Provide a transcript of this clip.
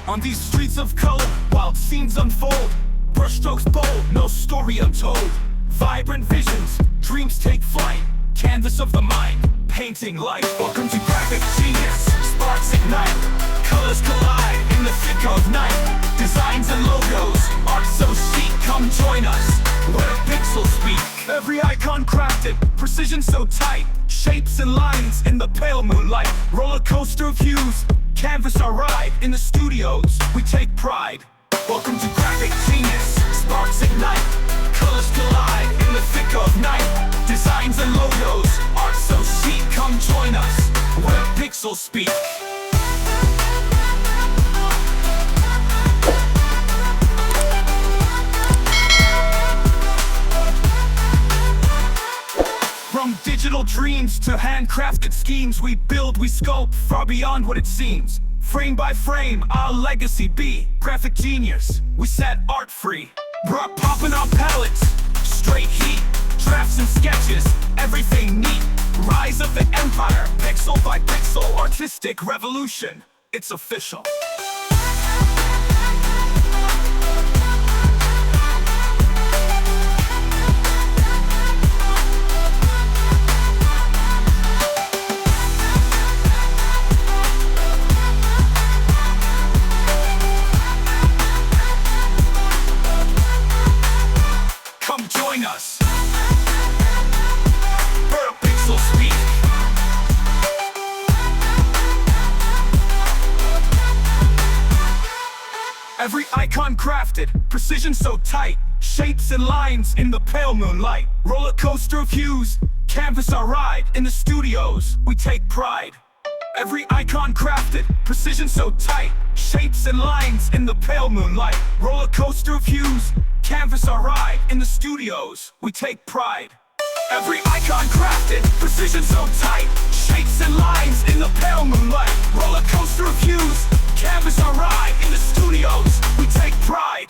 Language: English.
On these streets of color, wild scenes unfold. Brushstrokes bold, no story untold. Vibrant visions, dreams take flight. Canvas of the mind, painting life. Welcome to graphic genius, sparks ignite. Colors collide in the thick of night. Designs and logos, art so chic. Come join us, where pixels speak. Every icon crafted, precision so tight. Shapes and lines in the pale moonlight. Roller coaster of hues, canvas our ride. In the studios, we take pride. Welcome to graphic genius, sparks ignite. Colors collide in the thick of night. Designs and logos, art so chic. Come join us, where pixels speak. From digital dreams to handcrafted schemes, we build, we sculpt, far beyond what it seems. Frame by frame, our legacy be graphic genius. We set art free. We're popping our palettes, straight heat. Drafts and sketches, everything neat. Rise of the empire, pixel by pixel. Artistic revolution, it's official. Come join us, where pixels speak. Every icon crafted, precision so tight. Shapes and lines in the pale moonlight. Roller coaster of hues, canvas our ride. In the studios, we take pride. Every icon crafted, precision so tight. Shapes and lines in the pale moonlight. Roller coaster of hues, canvas our ride. In the studios, we take pride. Every icon crafted, precision so tight. Shapes and lines in the pale moonlight. Roller coaster of hues, canvas our ride. In the studios, we take pride.